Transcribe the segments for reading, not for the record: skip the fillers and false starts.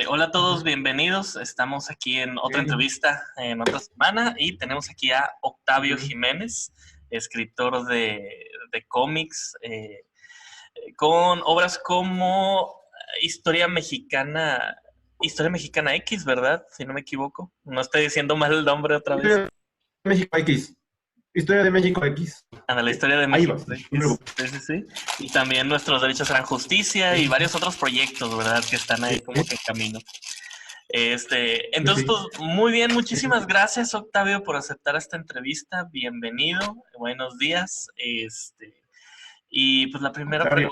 Hola a todos, bienvenidos. Estamos aquí en otra entrevista en otra semana y tenemos aquí a Octavio Jiménez, escritor de cómics, con obras como Historia Mexicana X, ¿verdad? Si no me equivoco. No estoy diciendo mal el nombre otra vez. Historia de México X. Historia de México X. La Historia de Ahí México va, X. Sí. Y también Nuestros Derechos serán Justicia y varios otros proyectos, ¿verdad? Que están ahí como que en camino. Entonces, Sí. pues muy bien, muchísimas gracias, Octavio, por aceptar esta entrevista. Bienvenido, buenos días. Y pues Contrario.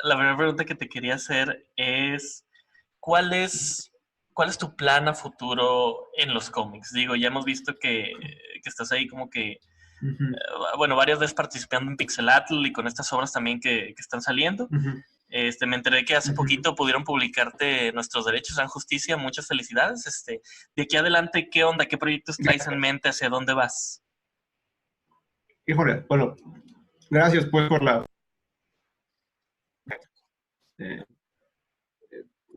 la primera pregunta que te quería hacer es, ¿cuál es, ¿cuál es tu plan a futuro en los cómics? Digo, ya hemos visto que estás ahí como que, bueno, varias veces participando en Pixelatl y con estas obras también que están saliendo. Me enteré que hace poquito pudieron publicarte Nuestros Derechos en Justicia. Muchas felicidades. De aquí adelante, ¿qué onda? ¿Qué proyectos traes en mente? ¿Hacia dónde vas? Híjole, bueno, gracias pues por la... Eh,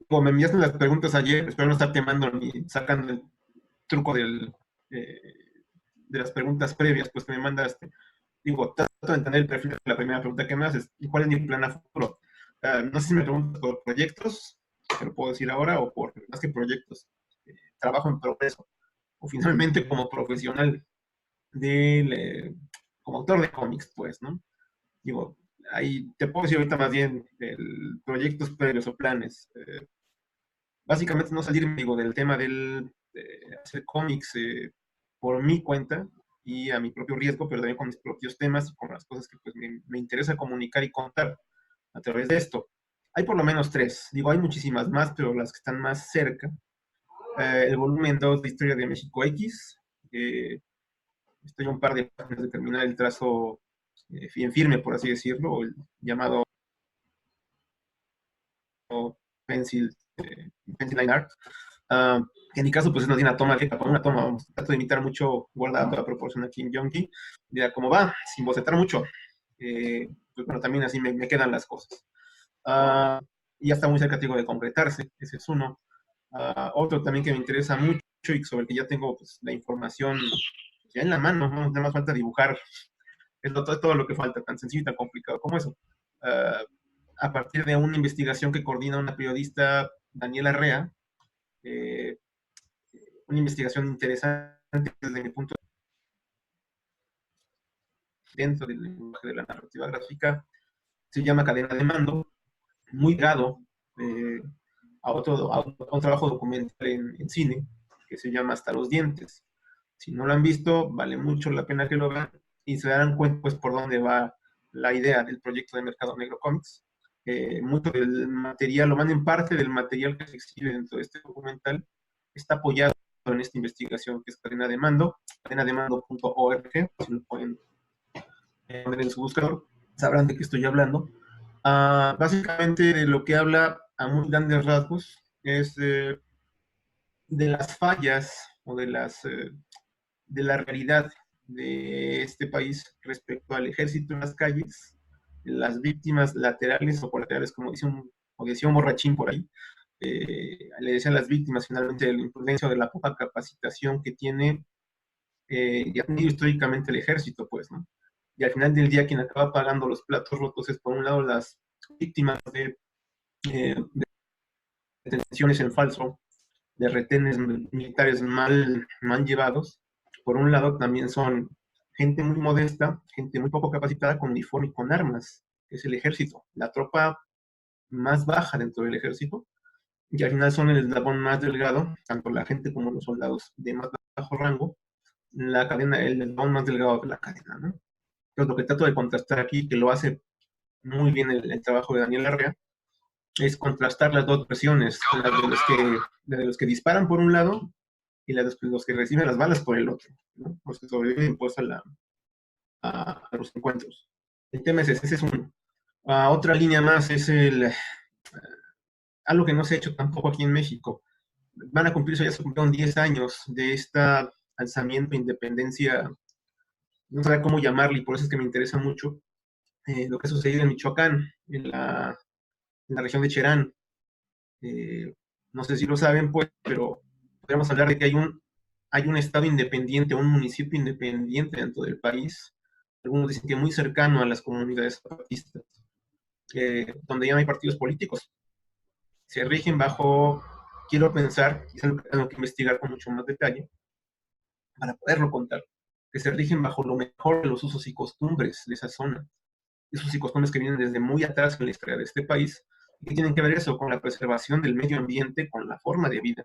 como me enviaste las preguntas ayer, espero no estar quemando ni sacando el truco de las preguntas previas, pues que me mandaste. Digo, trato de entender el perfil de la primera pregunta que me haces. ¿Y cuál es mi plan a futuro? No sé si me preguntas por proyectos, te lo puedo decir ahora, o por más que proyectos, trabajo en progreso, o finalmente como profesional como autor de cómics, pues, ¿no? Digo, ahí te puedo decir ahorita más bien proyectos previos o planes. Básicamente no salirme, digo, del tema de hacer cómics por mi cuenta y a mi propio riesgo, pero también con mis propios temas y con las cosas que pues, me interesa comunicar y contar a través de esto. Hay por lo menos tres, digo, hay muchísimas más, pero las que están más cerca. El volumen 2 de Historia de México X. Estoy a un par de páginas de terminar el trazo bien firme, por así decirlo, el llamado pencil, pencil line art. Que en mi caso, pues no tiene una toma fija, con una toma, vamos, trato de imitar mucho, guardar toda proporción aquí en Yonki, mira cómo va, sin bocetar mucho. Pues bueno, también así me quedan las cosas. Y ya está muy cerca, digo, de concretarse, ese es uno. Otro también que me interesa mucho y sobre el que ya tengo pues, la información ya en la mano, ¿no? Nada más falta dibujar, es todo lo que falta, tan sencillo y tan complicado como eso. A partir de una investigación que coordina una periodista, Daniela Rea, eh, una investigación interesante desde mi punto de vista dentro del lenguaje de la narrativa gráfica, se llama Cadena de Mando, muy ligado a un trabajo documental en cine que se llama Hasta los Dientes. Si no lo han visto, vale mucho la pena que lo vean y se darán cuenta pues por dónde va la idea del proyecto de Mercado Negro Comics. Mucho del material, o más en parte del material que se exhibe dentro de este documental, está apoyado en esta investigación que es Cadena de Mando, cadenademando.org, si lo pueden poner en su buscador, sabrán de qué estoy hablando. Básicamente de lo que habla a muy grandes rasgos es de las fallas o de la realidad de este país respecto al ejército en las calles, las víctimas laterales o colaterales, como decía un borrachín por ahí, le decían las víctimas finalmente de la imprudencia o de la poca capacitación que tiene y ha tenido históricamente el ejército, pues, ¿no? Y al final del día quien acaba pagando los platos rotos es por un lado las víctimas de detenciones en falso, de retenes militares mal llevados. Por un lado también son gente muy modesta, gente muy poco capacitada con uniforme y con armas, que es el ejército, la tropa más baja dentro del ejército, y al final son el eslabón más delgado, tanto la gente como los soldados de más bajo rango, la cadena, el eslabón más delgado de la cadena, ¿no? Entonces, lo que trato de contrastar aquí, que lo hace muy bien el trabajo de Daniel Arrea, es contrastar las dos versiones, la de los que disparan por un lado y la de los que reciben las balas por el otro, ¿no? Los que sobreviven pues a los encuentros. El tema es ese es uno. Otra línea más es algo que no se ha hecho tampoco aquí en México. Van a cumplirse, ya se cumplieron 10 años de este alzamiento, independencia, no sé cómo llamarle, y por eso es que me interesa mucho lo que ha sucedido en Michoacán, en la región de Cherán. No sé si lo saben, pues, pero podemos hablar de que hay un estado independiente, un municipio independiente dentro del país. Algunos dicen que muy cercano a las comunidades zapatistas, donde ya no hay partidos políticos. Se rigen bajo, quiero pensar, y es algo que tengo que investigar con mucho más detalle, para poderlo contar, que se rigen bajo lo mejor de los usos y costumbres de esa zona, esos y costumbres que vienen desde muy atrás en la historia de este país, y que tienen que ver eso con la preservación del medio ambiente, con la forma de vida.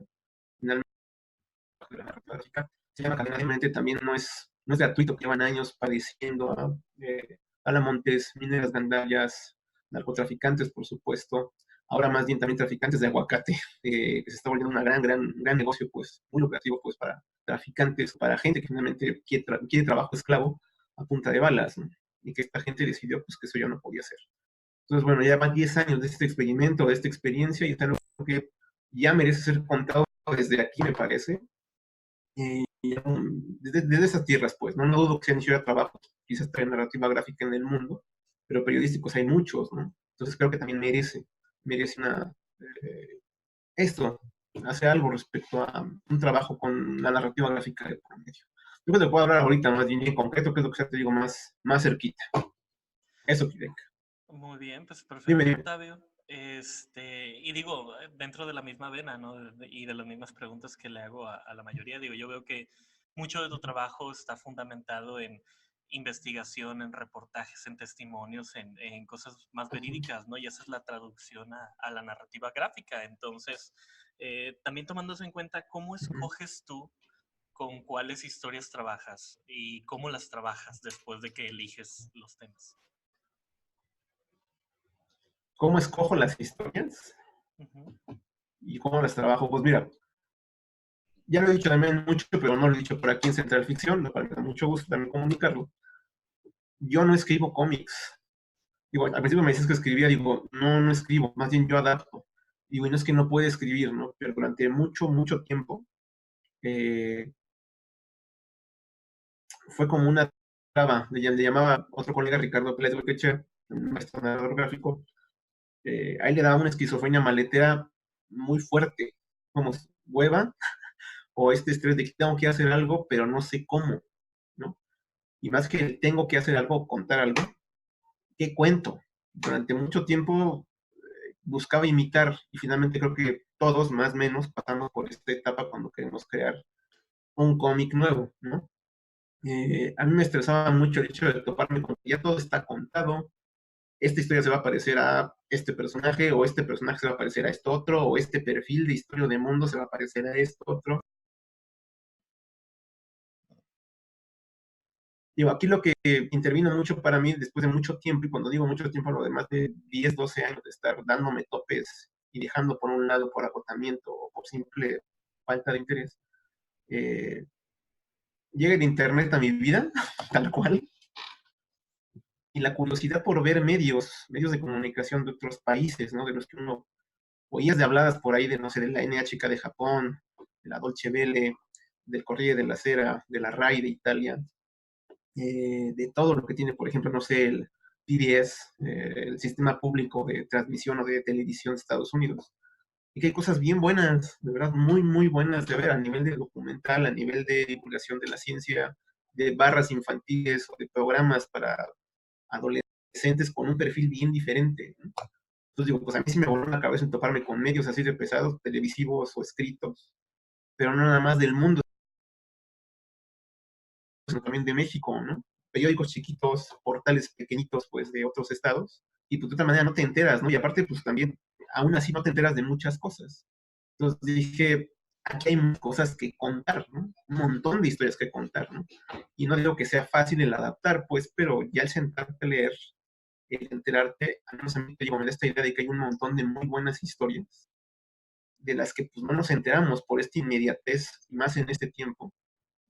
Finalmente, la narcotráfica se llama cadena alimentaria, también no es gratuito, que llevan años padeciendo alamontes, mineras gandallas, narcotraficantes, por supuesto, ahora más bien también traficantes de aguacate, que se está volviendo un gran negocio, pues, muy lucrativo, pues, para traficantes, para gente que finalmente quiere trabajo esclavo a punta de balas, ¿no? Y que esta gente decidió, pues, que eso ya no podía ser. Entonces, bueno, ya van 10 años de este experimento, de esta experiencia, y es algo que ya merece ser contado desde aquí, me parece, y desde esas tierras, pues, ¿no? No dudo que sean hiciera trabajo, quizás trae narrativa gráfica en el mundo, pero periodísticos hay muchos, ¿no? Entonces creo que también merece esto, hacer algo respecto a un trabajo con la narrativa gráfica de por medio. Yo creo que te puedo hablar ahorita más bien en concreto, que es lo que ya te digo más cerquita. Eso, Kirek. Muy bien, pues Dime, perfecto, dime. Octavio. Y digo, dentro de la misma vena, ¿no? Y de las mismas preguntas que le hago a la mayoría, digo, yo veo que mucho de tu trabajo está fundamentado en investigación, en reportajes, en testimonios, en cosas más verídicas, ¿no? Y esa es la traducción a la narrativa gráfica. Entonces, también tomándose en cuenta, ¿cómo escoges tú con cuáles historias trabajas y cómo las trabajas después de que eliges los temas? ¿Cómo escojo las historias Ujú. y cómo las trabajo? Pues mira, ya lo he dicho también mucho, pero no lo he dicho por aquí en Central Ficción, lo cual me da mucho gusto también comunicarlo. Yo no escribo cómics. Digo, al principio me decías que escribía, digo, no escribo, más bien yo adapto. Digo, y no es que no pueda escribir, ¿no? Pero durante mucho tiempo eh, fue como una traba. Le llamaba otro colega, Ricardo Pérez Huequeche, un maestro narrador gráfico, a él le daba una esquizofrenia maletera muy fuerte, como hueva, o este estrés de que tengo que hacer algo, pero no sé cómo, ¿no? Y más que tengo que hacer algo, contar algo, ¿qué cuento? Durante mucho tiempo buscaba imitar y finalmente creo que todos más o menos pasamos por esta etapa cuando queremos crear un cómic nuevo, ¿no? A mí me estresaba mucho el hecho de toparme con que ya todo está contado, esta historia se va a parecer a este personaje, o este personaje se va a parecer a esto otro, o este perfil de historia de mundo se va a parecer a esto otro. Digo, aquí lo que intervino mucho para mí después de mucho tiempo, y cuando digo mucho tiempo, lo de más de 10, 12 años de estar dándome topes y dejando por un lado por agotamiento o por simple falta de interés, eh, llega el internet a mi vida, tal cual, y la curiosidad por ver medios de comunicación de otros países, ¿no? De los que uno oías de habladas por ahí de, no sé, de la NHK de Japón, de la Dolce Vele, del Corriere de la Sera, de la RAI de Italia, de todo lo que tiene, por ejemplo, no sé, el PBS, el sistema público de transmisión o de televisión de Estados Unidos. Y que hay cosas bien buenas, de verdad, muy buenas de ver a nivel de documental, a nivel de divulgación de la ciencia, de barras infantiles o de programas para adolescentes con un perfil bien diferente, ¿no? Entonces digo, pues a mí sí me voló la cabeza en toparme con medios así de pesados, televisivos o escritos, pero no nada más del mundo, sino también de México, ¿no? Periódicos chiquitos, portales pequeñitos, pues, de otros estados, y pues de otra manera no te enteras, ¿no? Y aparte, pues también, aún así no te enteras de muchas cosas. Entonces dije, aquí hay cosas que contar, ¿no? Un montón de historias que contar, ¿no? Y no digo que sea fácil el adaptar, pues, pero ya el sentarte a leer, el enterarte, al menos a mí te digo, me da esta idea de que hay un montón de muy buenas historias, de las que pues no nos enteramos por esta inmediatez, más en este tiempo,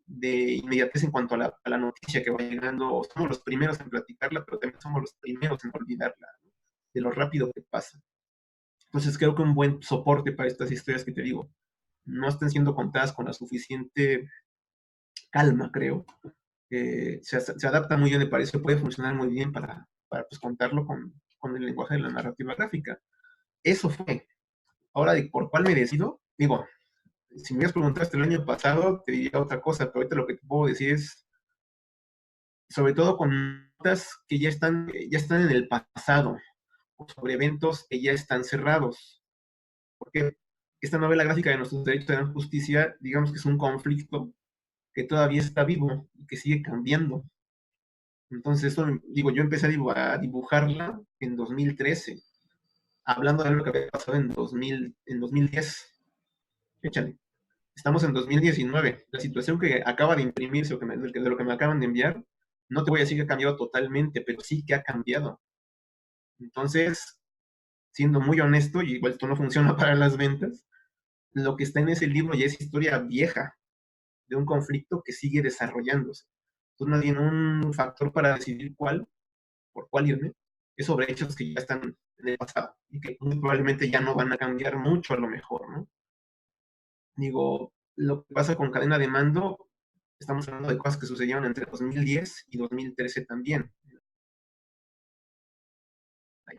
de inmediatez en cuanto a la noticia que va llegando. Somos los primeros en platicarla, pero también somos los primeros en olvidarla, ¿no? De lo rápido que pasa. Entonces creo que un buen soporte para estas historias que te digo no están siendo contadas con la suficiente calma, creo. Se adapta muy bien, me parece, puede funcionar muy bien para pues, contarlo con el lenguaje de la narrativa gráfica. Eso fue. Ahora, ¿por cuál me decido? Digo, si me hubieras preguntado hasta el año pasado, te diría otra cosa, pero ahorita lo que te puedo decir es, sobre todo con notas que ya están en el pasado, o sobre eventos que ya están cerrados. Porque esta novela gráfica de nuestros derechos de la justicia, digamos que es un conflicto que todavía está vivo y que sigue cambiando. Entonces, eso, digo, yo empecé a dibujarla en 2013, hablando de lo que había pasado en 2010. Échale. Estamos en 2019. La situación que acaba de imprimirse o de lo que me acaban de enviar, no te voy a decir que ha cambiado totalmente, pero sí que ha cambiado. Entonces, siendo muy honesto, y igual esto no funciona para las ventas, lo que está en ese libro ya es historia vieja de un conflicto que sigue desarrollándose. Entonces, más bien un factor para decidir por cuál irme, es sobre hechos que ya están en el pasado y que muy probablemente ya no van a cambiar mucho a lo mejor, ¿no? Digo, lo que pasa con cadena de mando, estamos hablando de cosas que sucedieron entre 2010 y 2013 también. La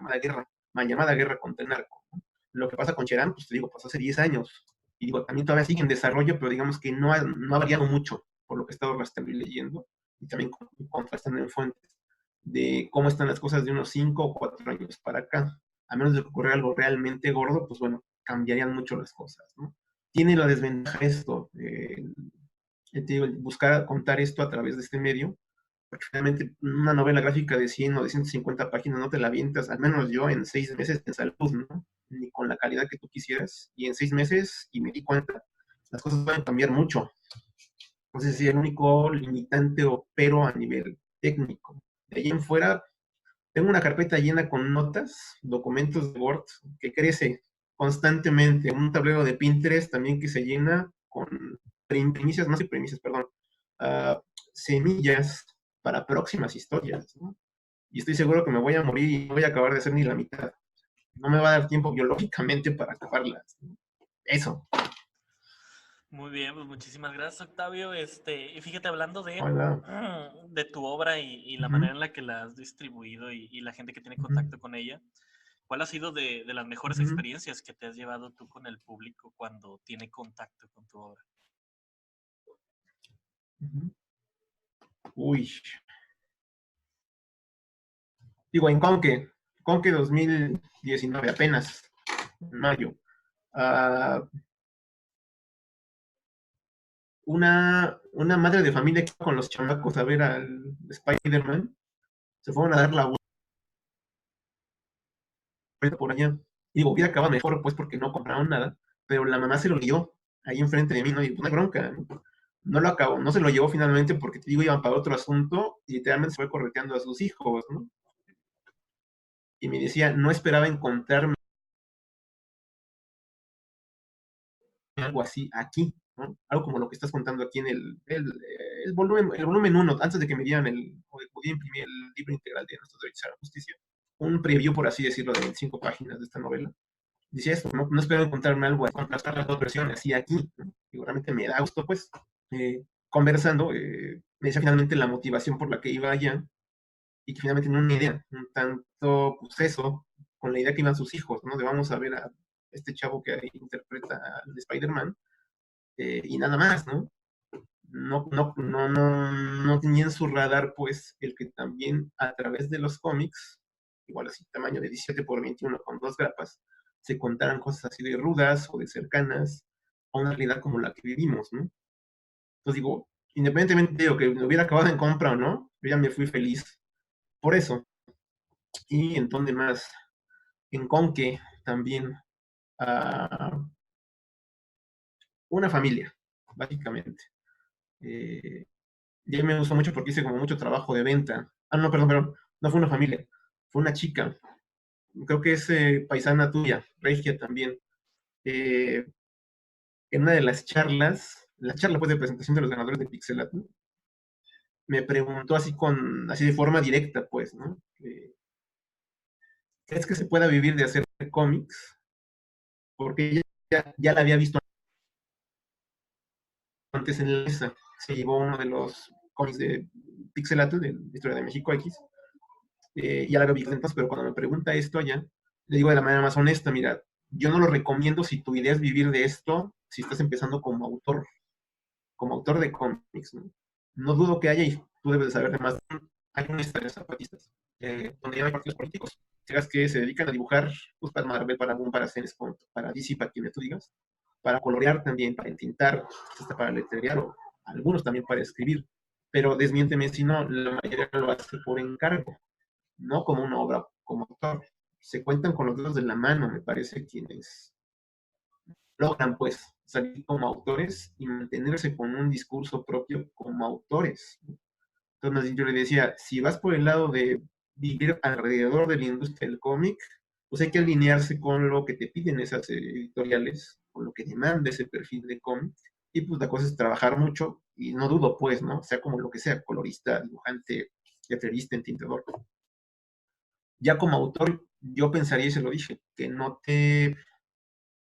llamada guerra contra el narco. ¿No? Lo que pasa con Cherán, pues te digo, pasó hace 10 años. Y digo, también todavía sigue en desarrollo, pero digamos que no ha variado mucho por lo que he estado rastreando y leyendo, y también contrastando en fuentes, de cómo están las cosas de unos 5 o 4 años para acá. A menos de que ocurra algo realmente gordo, pues bueno, cambiarían mucho las cosas, ¿no? Tiene la desventaja esto, te digo, buscar contar esto a través de este medio, porque finalmente una novela gráfica de 100 o de 150 páginas no te la avientas, al menos yo en 6 meses en salud, ¿no? Ni con la calidad que tú quisieras, y en 6 meses, y me di cuenta, las cosas pueden cambiar mucho. Entonces, sí, el único limitante o pero a nivel técnico. De ahí en fuera, tengo una carpeta llena con notas, documentos de Word, que crece constantemente, un tablero de Pinterest también que se llena con premisas, no sé, premisas, perdón, uh, semillas para próximas historias, ¿no? Y estoy seguro que me voy a morir y no voy a acabar de hacer ni la mitad. No me va a dar tiempo biológicamente para acabarlas, ¿no? Eso. Muy bien, pues muchísimas gracias, Octavio. Y fíjate, hablando Hola. de tu obra y Uh la -huh. manera en la que la has distribuido y la gente que tiene Uh -huh. contacto con ella, ¿cuál ha sido de las Uh mejores -huh. experiencias que te has llevado tú con el público cuando tiene contacto con tu obra? Uh -huh. Uy. Digo, en Conque 2019, apenas, en mayo. Uh, una madre de familia que iba con los chamacos a ver al Spider-Man, se fueron a dar la vuelta por allá. Y digo, hubiera acabado mejor, pues, porque no compraron nada, pero la mamá se lo leyó ahí enfrente de mí, ¿no? Y una bronca, ¿no? No lo acabó, no se lo llevó finalmente porque, te digo, iban para otro asunto y literalmente se fue correteando a sus hijos, ¿no? Y me decía, no esperaba encontrarme algo así aquí, ¿no? Algo como lo que estás contando aquí en el volumen 1, antes de que me dieran o de poder imprimir el libro integral de Nuestros Derechos a la Justicia, un preview, por así decirlo, de 25 páginas de esta novela. Dice esto, no espero encontrarme algo, contrastar las dos versiones, así aquí, ¿no? Y realmente me da gusto, pues, conversando, me decía finalmente la motivación por la que iba allá, y que finalmente tenía una idea, un tanto, pues eso, con la idea que iban sus hijos, ¿no? De vamos a ver a este chavo que interpreta al Spider-Man, y nada más, ¿no? No tenía en su radar, pues, el que también a través de los cómics, igual así, tamaño de 17 por 21 con 2 grapas, se contaran cosas así de rudas o de cercanas a una realidad como la que vivimos, ¿no? Entonces digo, independientemente de lo que me hubiera acabado en compra o no, yo ya me fui feliz por eso. Y en donde más, en Conque también, uh, una familia, básicamente. Eh, Y a mí me gustó mucho porque hice como mucho trabajo de venta. Ah, no, perdón, no fue una familia, fue una chica. Creo que es paisana tuya, Regia también. Eh, en una de las charlas, la charla pues de presentación de los ganadores de Pixelat, ¿no? Me preguntó así de forma directa, pues, ¿no? ¿Crees que se pueda vivir de hacer cómics? Porque ella ya la había visto antes en la mesa. Se llevó uno de los cómics de Pixelat, de Historia de México X, ya la había visto entonces, pero cuando me pregunta esto allá, le digo de la manera más honesta, mira, yo no lo recomiendo si tu idea es vivir de esto, si estás empezando como autor de cómics, ¿no? No dudo que haya, y tú debes de saber de más, hay una lista de zapatistas, donde ya hay partidos políticos, que se dedican a dibujar, pues para Marvel, para Boom, para Cenescom, para DC, para quienes tú digas, para colorear también, para entintar, hasta para letrear, o algunos también para escribir. Pero desmiénteme si no, la mayoría lo hace por encargo, no como una obra como autor. Se cuentan con los dedos de la mano, me parece, quienes logran pues salir como autores y mantenerse con un discurso propio como autores. Entonces yo le decía, si vas por el lado de vivir alrededor de la industria del cómic, pues hay que alinearse con lo que te piden esas editoriales, con lo que demanda ese perfil de cómic, y pues la cosa es trabajar mucho, y no dudo pues, ¿no? Sea como lo que sea, colorista, dibujante, letrerista, entintador. Ya como autor, yo pensaría, y se lo dije, que no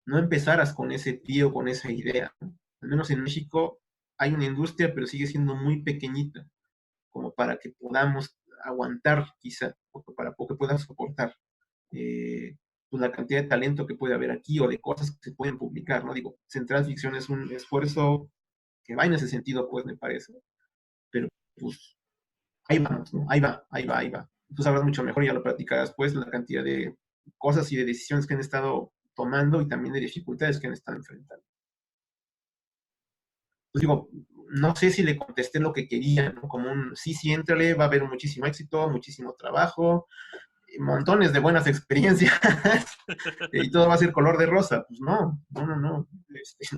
empezaras con ese pie o con esa idea, ¿no? Al menos en México hay una industria, pero sigue siendo muy pequeñita, como para que podamos aguantar, quizá, o que puedan soportar pues la cantidad de talento que puede haber aquí o de cosas que se pueden publicar, ¿no? Digo, Central Ficción es un esfuerzo que va en ese sentido, pues me parece, pero pues ahí vamos, ¿no? Ahí va, ahí va, ahí va. Tú sabrás mucho mejor, ya lo platicarás después, la cantidad de cosas y de decisiones que han estado tomando y también de dificultades que han estado enfrentando. Pues digo, no sé si le contesté lo que quería, ¿no? Como un sí, sí, éntrale, va a haber muchísimo éxito, muchísimo trabajo, montones de buenas experiencias y todo va a ser color de rosa. Pues no, no, no, no,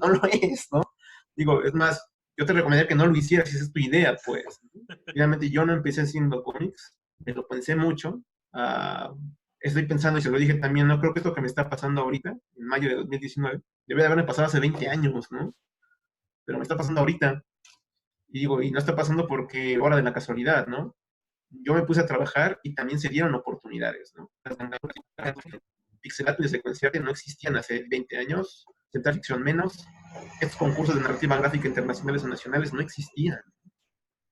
no lo es, ¿no? Digo, es más, yo te recomendaría que no lo hicieras si esa es tu idea, pues. Finalmente yo no empecé haciendo cómics, me lo pensé mucho. Estoy pensando, y se lo dije también, no creo que esto que me está pasando ahorita, en mayo de 2019, debe de haberme pasado hace 20 años, ¿no? Pero me está pasando ahorita. Y digo, y no está pasando porque hora de la casualidad, ¿no? Yo me puse a trabajar y también se dieron oportunidades, ¿no? Pixelat y Secuenciarte no existían hace 20 años, Central Ficción menos, estos concursos de narrativa gráfica internacionales o nacionales no existían.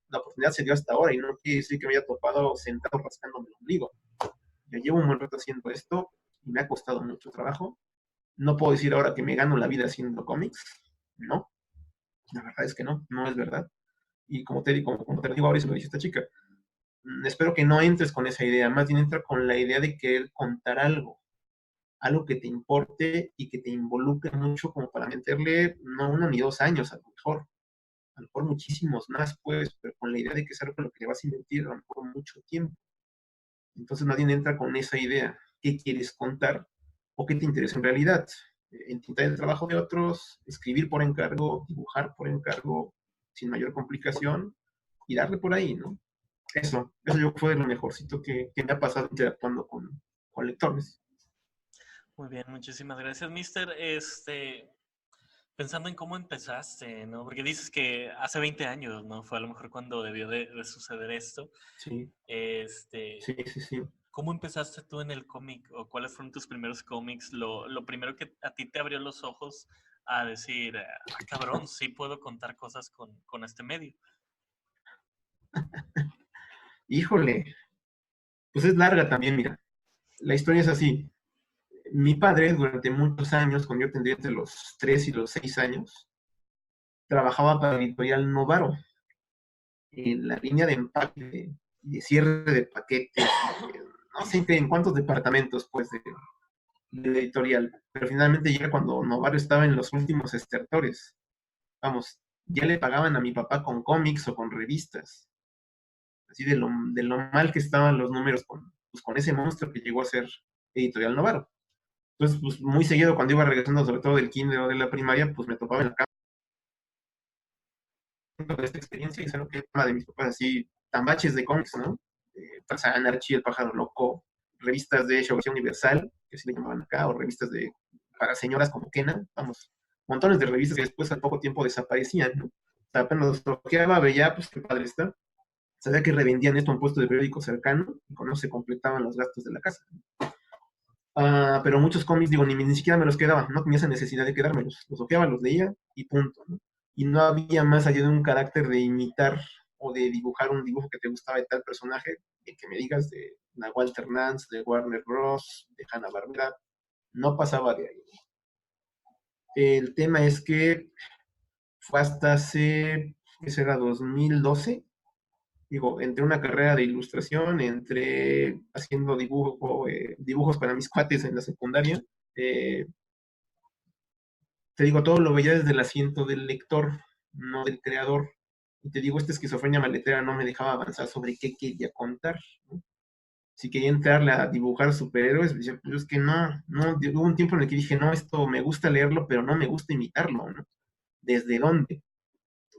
La oportunidad se dio hasta ahora y no quiere decir que me haya topado sentado rascándome el ombligo. Ya llevo un buen rato haciendo esto y me ha costado mucho trabajo. No puedo decir ahora que me gano la vida haciendo cómics, no, la verdad es que no, no es verdad. Y como te digo ahora y se lo dice esta chica, espero que no entres con esa idea, más bien entra con la idea de querer contar algo que te importe y que te involucre mucho como para meterle no 1 ni 2 años a lo mejor muchísimos más, pues, pero con la idea de que es algo en lo que le vas a invertir a lo mejor mucho tiempo. Entonces nadie entra con esa idea, ¿qué quieres contar o qué te interesa en realidad? Intentar el trabajo de otros, escribir por encargo, dibujar por encargo, sin mayor complicación, y darle por ahí, ¿no? Eso yo fue lo mejorcito que me ha pasado interactuando con lectores. Muy bien, muchísimas gracias, Mister. Pensando en cómo empezaste, ¿no? Porque dices que hace 20 años, ¿no? Fue a lo mejor cuando debió de suceder esto. Sí, Este, sí, sí, sí. ¿Cómo empezaste tú en el cómic? ¿O cuáles fueron tus primeros cómics? Lo primero que a ti te abrió los ojos a decir, ah, cabrón, sí puedo contar cosas con este medio. Híjole, pues es larga también, mira. La historia es así. Mi padre, durante muchos años, cuando yo tendría entre los 3 y los 6 años, trabajaba para la editorial Novaro, en la línea de empaque y de cierre de paquetes, no sé en cuántos departamentos, pues, de la editorial. Pero finalmente llega cuando Novaro estaba en los últimos estertores. Vamos, ya le pagaban a mi papá con cómics o con revistas. Así de lo mal que estaban los números pues, con ese monstruo que llegó a ser Editorial Novaro. Entonces, pues muy seguido cuando iba regresando, sobre todo del kinder o de la primaria, pues me topaba en la de esta experiencia y es algo que tema de mis papás, así, tambaches de cómics, ¿no? Tarzán, Archie, El Pájaro Loco, revistas de Geografía Universal, que así le llamaban acá, o revistas para señoras como Kena, vamos, montones de revistas que después al poco tiempo desaparecían, ¿no? O sea, apenas los bloqueaba, veía, pues qué padre está. Sabía que revendían esto a un puesto de periódico cercano y con eso se completaban los gastos de la casa. Pero muchos cómics, digo, ni siquiera me los quedaba, no tenía esa necesidad de quedármelos. Los ojeaba, los leía y punto, ¿no? Y no había más allá de un carácter de imitar o de dibujar un dibujo que te gustaba de tal personaje, de que me digas de la Walter Nance, de Warner Bros., de Hanna-Barbera, no pasaba de ahí. El tema es que fue hasta hace, ¿qué será? 2012. Digo, entre una carrera de ilustración, entre haciendo dibujos para mis cuates en la secundaria, eh, te digo, todo lo veía desde el asiento del lector, no del creador. Y te digo, esta esquizofrenia maletera no me dejaba avanzar sobre qué quería contar, ¿no? Si quería entrarle a dibujar superhéroes, decía, pues es que no, hubo un tiempo en el que dije, no, esto me gusta leerlo, pero no me gusta imitarlo, ¿no? ¿Desde dónde?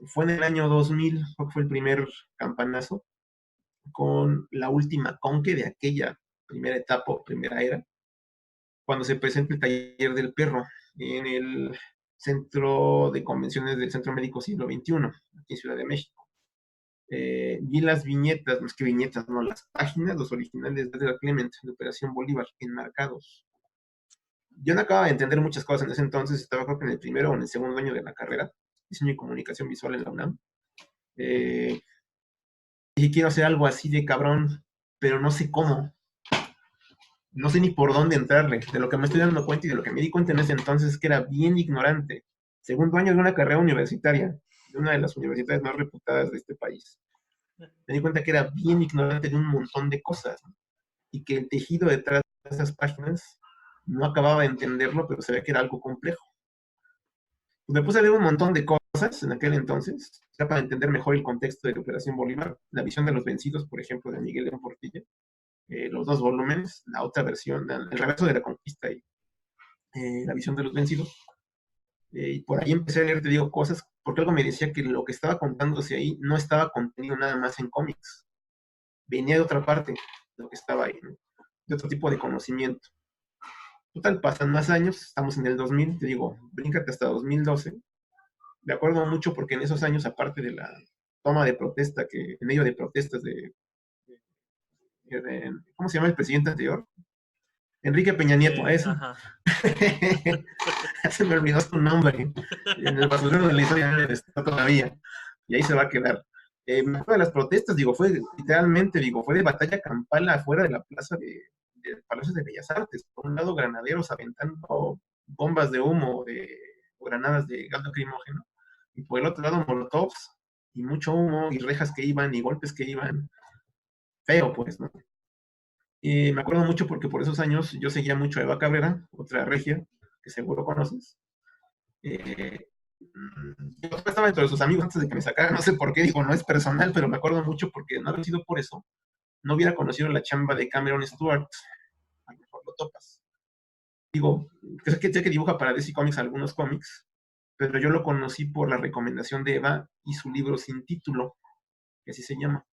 Fue en el año 2000, fue el primer campanazo, con la última conque de aquella primera etapa o primera era, cuando se presenta el taller del perro en el centro de convenciones del Centro Médico Siglo XXI, aquí en Ciudad de México. Vi las viñetas, no es que viñetas, no, las páginas, los originales de Edgar Clement, de Operación Bolívar, enmarcados. Yo no acababa de entender muchas cosas en ese entonces, estaba creo que en el primero o en el segundo año de la carrera, diseño y comunicación visual en la UNAM. Eh, y quiero hacer algo así de cabrón, pero no sé cómo. No sé ni por dónde entrarle. De lo que me estoy dando cuenta y de lo que me di cuenta en ese entonces es que era bien ignorante. Segundo año de una carrera universitaria, de una de las universidades más reputadas de este país. Me di cuenta que era bien ignorante de un montón de cosas, ¿no? Y que el tejido detrás de esas páginas no acababa de entenderlo, pero se ve que era algo complejo. Pues me puse a leer un montón de cosas en aquel entonces, ya para entender mejor el contexto de la Operación Bolívar, la visión de los vencidos, por ejemplo, de Miguel León Portilla, los dos volúmenes, la otra versión, el reverso de la conquista y la visión de los vencidos. Y por ahí empecé a leer, te digo, cosas, porque algo me decía que lo que estaba contándose ahí no estaba contenido nada más en cómics, venía de otra parte, lo que estaba ahí, ¿no? De otro tipo de conocimiento. Total, pasan más años, estamos en el 2000, te digo, bríncate hasta 2012. Me acuerdo mucho porque en esos años, aparte de la toma de protesta, que en medio de protestas ¿cómo se llama el presidente anterior? Enrique Peña Nieto, a eso. Ajá. Se me olvidó su nombre. En el basurero de la historia está todavía. Y ahí se va a quedar. Me acuerdo de las protestas, digo, fue literalmente, digo, fue de batalla campal afuera de la plaza del Palacio de Bellas Artes. Por un lado, granaderos aventando bombas de humo o granadas de gas lacrimógeno. Y por el otro lado, molotovs y mucho humo y rejas que iban y golpes que iban. Feo, pues, ¿no? Y me acuerdo mucho porque por esos años yo seguía mucho a Eva Cabrera, otra regia, que seguro conoces. Eh, yo estaba dentro de sus amigos antes de que me sacara, no sé por qué, digo, no es personal, pero me acuerdo mucho porque no había sido por eso, no hubiera conocido la chamba de Cameron Stewart, a lo mejor lo topas. Digo, sé que dibuja para DC Comics algunos cómics, pero yo lo conocí por la recomendación de Eva y su libro sin título, que así se llama.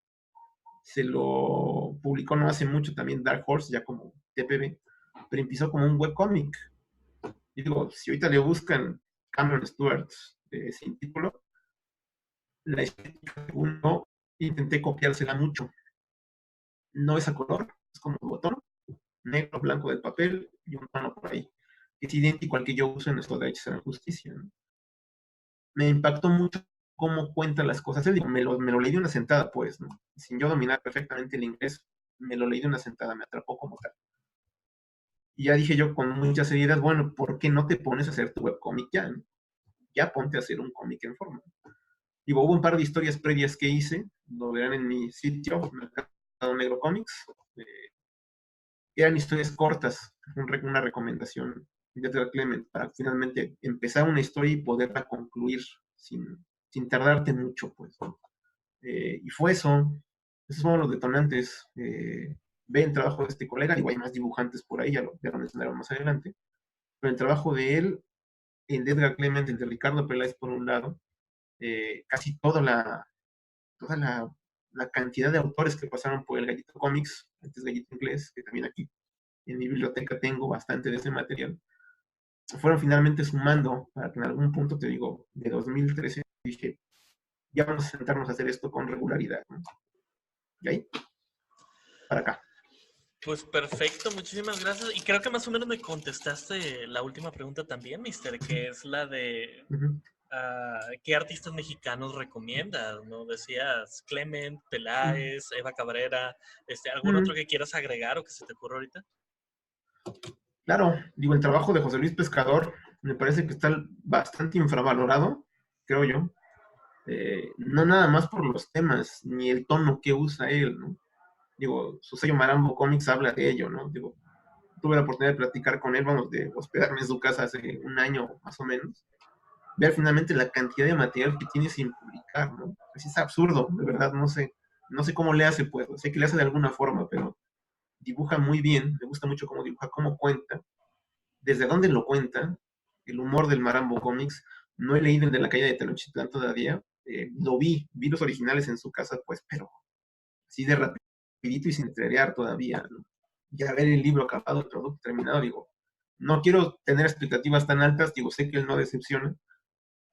Se lo publicó no hace mucho también Dark Horse, ya como TPB, pero empezó como un webcómic. Y digo, si ahorita le buscan Cameron Stewart sin título, la estética, uno, intenté copiársela mucho. No es a color, es como un botón, negro, blanco del papel y un tono por ahí. Es idéntico al que yo uso en Nuestro Derecho a la Justicia, ¿no? Me impactó mucho cómo cuenta las cosas. Él, digo, me lo leí de una sentada, pues, ¿no? Sin yo dominar perfectamente el inglés, me lo leí de una sentada, me atrapó como tal. Y ya dije yo con mucha seriedad, bueno, ¿por qué no te pones a hacer tu webcómic ya, ¿no? Ya ponte a hacer un cómic en forma. Digo, hubo un par de historias previas que hice, lo verán en mi sitio, Mercado Negro Comics. Eran historias cortas, una recomendación de Edgar Clement para finalmente empezar una historia y poderla concluir sin tardarte mucho, pues. Y fue eso, esos fueron los detonantes. Ve el trabajo de este colega, igual hay más dibujantes por ahí, ya lo mencionaron más adelante, pero el trabajo de él, el de Edgar Clement, el de Ricardo Peláez por un lado, casi toda la cantidad de autores que pasaron por el Gallito Comics, antes Gallito Inglés, que también aquí en mi biblioteca tengo bastante de ese material, fueron finalmente sumando para que en algún punto, te digo, de 2013, dije, ya vamos a sentarnos a hacer esto con regularidad, ¿no? Y ahí, para acá. Pues perfecto, muchísimas gracias. Y creo que más o menos me contestaste la última pregunta también, mister, que es la de Uh -huh. ¿qué artistas mexicanos recomiendas? ¿No? Decías Clement, Uh -huh. Peláez, Eva Cabrera, ¿algún Uh otro -huh. que quieras agregar o que se te ocurra ahorita? Claro, digo, el trabajo de José Luis Pescador me parece que está bastante infravalorado, creo yo. No nada más por los temas, ni el tono que usa él, ¿no? Digo, su sello Marambo Comics habla de ello, ¿no? Digo, tuve la oportunidad de platicar con él, vamos, de hospedarme en su casa hace un año más o menos. Ver finalmente la cantidad de material que tiene sin publicar, ¿no? Así es absurdo, de verdad, no sé cómo le hace, pues, sé que le hace de alguna forma, pero dibuja muy bien, me gusta mucho cómo dibuja, cómo cuenta, desde dónde lo cuenta, el humor del Marambo Comics. No he leído el de la calle de Tenochtitlán todavía, lo vi los originales en su casa, pues, pero así de rapidito y sin entrerear todavía, ¿no? Ya ver el libro acabado, el producto terminado, digo, no quiero tener expectativas tan altas, digo, sé que él no decepciona,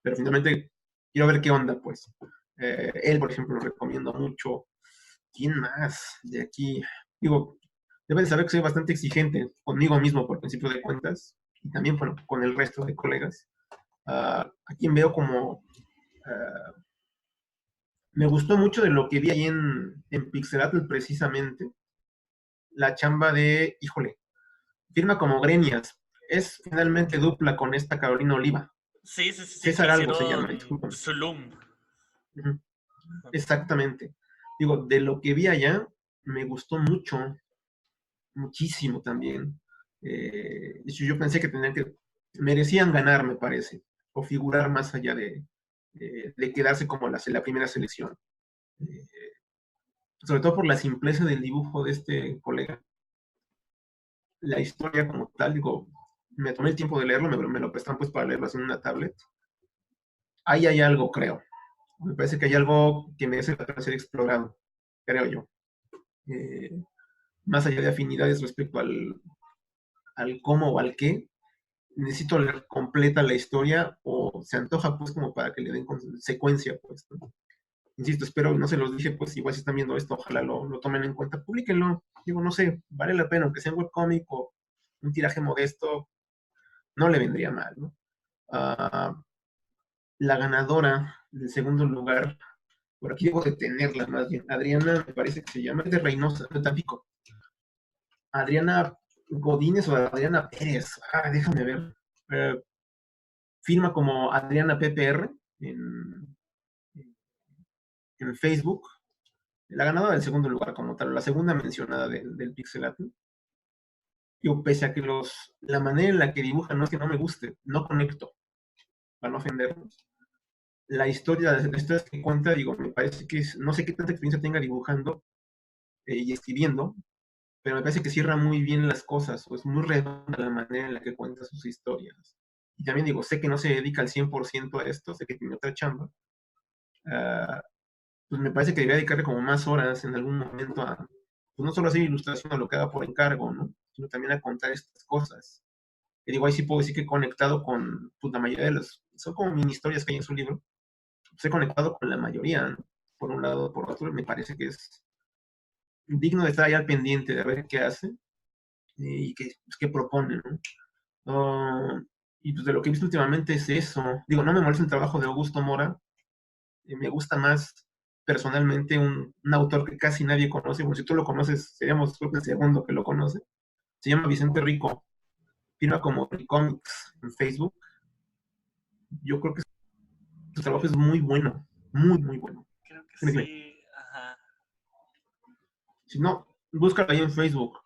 pero finalmente quiero ver qué onda, pues. Él, por ejemplo, lo recomiendo mucho. ¿Quién más de aquí? Digo, deben saber que soy bastante exigente conmigo mismo por principio de cuentas y también, bueno, con el resto de colegas. A quien veo como me gustó mucho de lo que vi ahí en Pixelatl precisamente, la chamba de, híjole, firma como Grenias. Es finalmente dupla con esta Carolina Oliva. Sí, sí, sí, sí, que César algo se llama, hicieron discúlpame. Zulum. Ujú. Exactamente. Digo, de lo que vi allá, me gustó mucho, muchísimo también. De hecho, yo pensé que tenían que, merecían ganar, me parece, o figurar más allá de quedarse como la primera selección. Eh, Sobre todo por la simpleza del dibujo de este colega. La historia como tal, digo, me tomé el tiempo de leerlo, me lo prestan pues para leerlo en una tablet. Ahí hay algo, creo. Me parece que hay algo que merece la pena ser explorado, creo yo. Eh, Más allá de afinidades respecto al cómo o al qué, necesito leer completa la historia o se antoja pues como para que le den secuencia pues, ¿no? Insisto, espero, no se los dije, pues igual si están viendo esto, ojalá lo tomen en cuenta, publíquenlo, digo, no sé, vale la pena, aunque sea un webcómic o un tiraje modesto, no le vendría mal, ¿no? Uh, la ganadora del segundo lugar, por aquí debo de tenerla más bien, Adriana, me parece que se llama, es de Reynosa, de Tampico, Adriana Godínez o Adriana Pérez, déjame ver, uh, firma como Adriana PPR en, en Facebook, la ganadora del segundo lugar como tal, la segunda mencionada del Pixelatl. Yo, pese a que la manera en la que dibujan no es que no me guste, no conecto, para no ofendernos. La historia que cuenta, digo, me parece que no sé qué tanta experiencia tenga dibujando y escribiendo, pero me parece que cierra muy bien las cosas, o es muy redonda la manera en la que cuenta sus historias. Y también digo, sé que no se dedica al 100% a esto, sé que tiene otra chamba, uh, pues me parece que debería dedicarle como más horas en algún momento a, pues no solo hacer ilustración a lo que haga por encargo, ¿no? Sino también a contar estas cosas. Y digo, ahí sí puedo decir que he conectado con pues, la mayoría de las, son como mini historias que hay en su libro, pues he conectado con la mayoría, ¿no? Por un lado, por otro, me parece que es digno de estar ahí al pendiente de ver qué hace y qué propone, ¿no? Y pues de lo que he visto últimamente es eso. Digo, no me molesta el trabajo de Augusto Mora, me gusta más personalmente un autor que casi nadie conoce, bueno, si tú lo conoces, seríamos creo que el segundo que lo conoce, se llama Vicente Rico, firma como Ricomics en Facebook. Yo creo que su trabajo es muy bueno, muy, muy bueno. Creo que Dime, dime. sí, ajá. Si no, búscalo ahí en Facebook.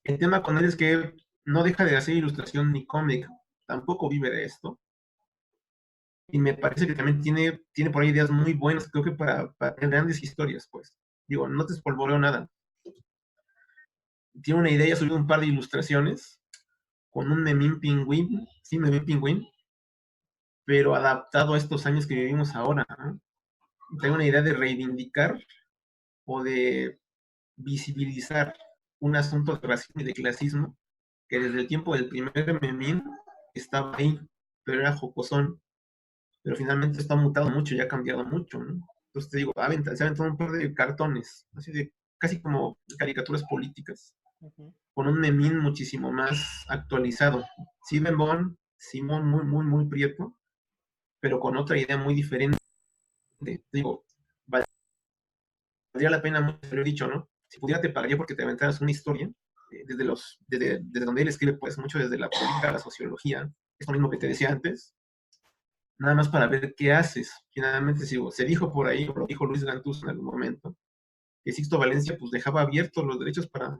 El tema con él es que no deja de hacer ilustración ni cómic, tampoco vive de esto. Y me parece que también tiene por ahí ideas muy buenas, creo que para grandes historias, pues. Digo, no te espolvoreo nada. Tiene una idea, ya subió un par de ilustraciones con un Memín Pingüín, sí, Memín Pingüín, pero adaptado a estos años que vivimos ahora, ¿no? Tengo una idea de reivindicar o de visibilizar un asunto de racismo y de clasismo que desde el tiempo del primer Memín estaba ahí, pero era jocosón, pero finalmente está mutado mucho y ha cambiado mucho, ¿no? Entonces te digo, se ha aventado un par de cartones, así de casi como caricaturas políticas, Ujú. con un memín muchísimo más actualizado. Sí, Bembón, Simón muy, muy, muy prieto, pero con otra idea muy diferente. Te digo, valdría la pena, mucho, lo he dicho, ¿no? Si pudiera te pagaría porque te aventaras una historia, desde donde él escribe, pues mucho desde la política, la sociología, es lo mismo que te decía antes, nada más para ver qué haces. Finalmente, se dijo por ahí, o lo dijo Luis Gantús en algún momento, que Sixto Valencia pues dejaba abiertos los derechos para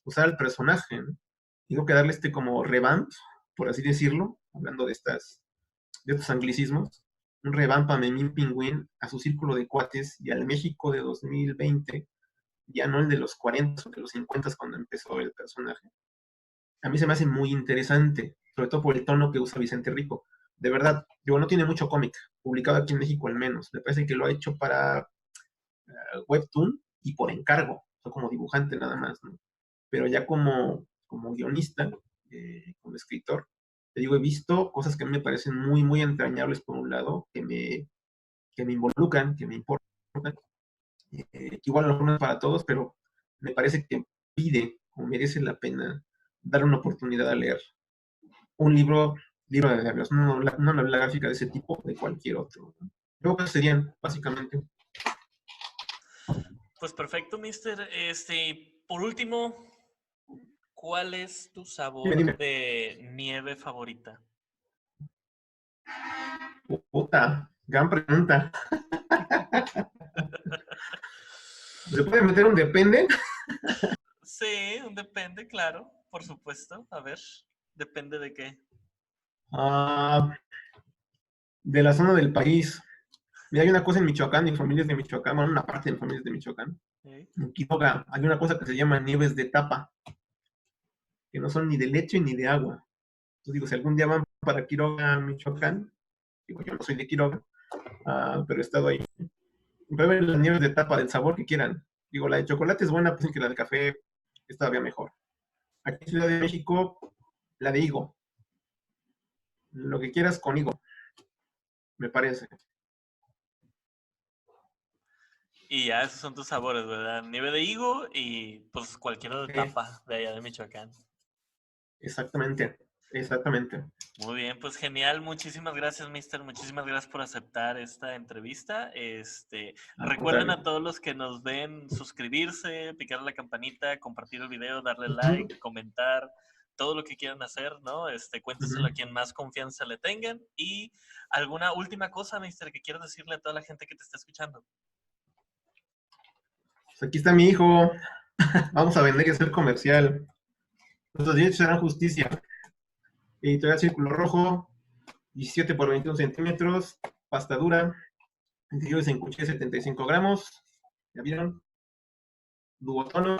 usar al personaje, ¿no? Digo que darle como revamp, por así decirlo, hablando de estos anglicismos, un revamp a Memín Pingüín, a su círculo de cuates y al México de 2020, ya no el de los 40 o de los 50 cuando empezó el personaje. A mí se me hace muy interesante, sobre todo por el tono que usa Vicente Rico. De verdad, digo, no tiene mucho cómic, publicado aquí en México al menos. Me parece que lo ha hecho para Webtoon y por encargo, o como dibujante nada más, ¿no? Pero ya como guionista, como escritor, te digo, he visto cosas que a mí me parecen muy, muy entrañables por un lado, que me involucran, que me importan, que igual no es para todos, pero me parece que pide o merece la pena dar una oportunidad a leer un libro de diarios, no una novela gráfica de ese tipo, de cualquier otro, ¿no? Creo que serían, básicamente. Pues perfecto, mister. Por último, ¿cuál es tu sabor Dime. de nieve favorita? Puta, gran pregunta. ¿Se puede meter un depende? Sí, depende, claro, por supuesto. A ver, depende de qué. De la zona del país. Mira, hay una cosa en Michoacán, mi familia es de Michoacán, bueno, una parte de mi familia es de Michoacán. ¿Sí? En Quiroga hay una cosa que se llama nieves de tapa, que no son ni de leche ni de agua. Entonces digo, si algún día van para Quiroga, Michoacán, digo, yo no soy de Quiroga, pero he estado ahí. Prueben las nieves de tapa del sabor que quieran. Digo, la de chocolate es buena, pues que la de café es todavía mejor. Aquí en Ciudad de México, la de higo. Lo que quieras con higo, me parece. Y ya esos son tus sabores, ¿verdad? Nieve de higo y pues cualquiera de tapa de allá de Michoacán. Exactamente, exactamente. Muy bien, pues genial. Muchísimas gracias, mister. Muchísimas gracias por aceptar esta entrevista. Recuerden a todos los que nos ven suscribirse, picar la campanita, compartir el video, darle like, comentar, todo lo que quieran hacer, ¿no? Cuénteselo a quien más confianza le tengan. Y alguna última cosa, mister, que quieras decirle a toda la gente que te está escuchando. Pues aquí está mi hijo. Vamos a vender y hacer comercial. Nuestros derechos serán justicia. Editorial Círculo Rojo, 17 por 21 centímetros, pasta dura, interiores en cuché 75 gramos. ¿Ya vieron? Duotono.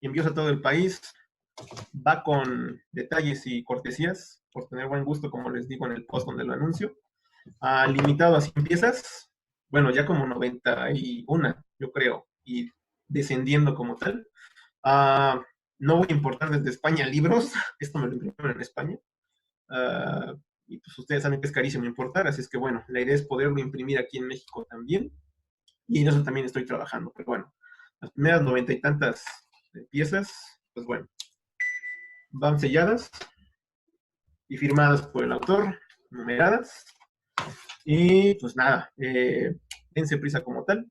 Envíos a todo el país. Va con detalles y cortesías, por tener buen gusto, como les digo en el post donde lo anuncio. Limitado a 100 piezas. Bueno, ya como 91, yo creo, y descendiendo como tal. No voy a importar desde España libros, esto me lo imprimieron en España. Y pues ustedes saben que es carísimo importar, así es que bueno, la idea es poderlo imprimir aquí en México también, y en eso también estoy trabajando. Pero bueno, las primeras 90 y tantas piezas, pues bueno, van selladas y firmadas por el autor, numeradas, y pues nada, dense prisa como tal.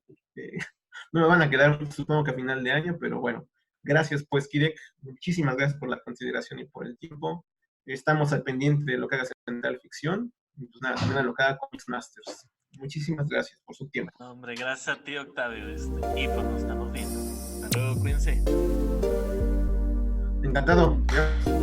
No me van a quedar, supongo que a final de año, pero bueno, gracias pues, Kirek, muchísimas gracias por la consideración y por el tiempo. Estamos al pendiente de lo que haga Central Ficción, y pues nada, también a lo que haga Comics Masters. Muchísimas gracias por su tiempo. No, hombre, gracias a ti, Octavio. Y pues nos estamos viendo. Hasta luego, cuídense. Encantado. Gracias.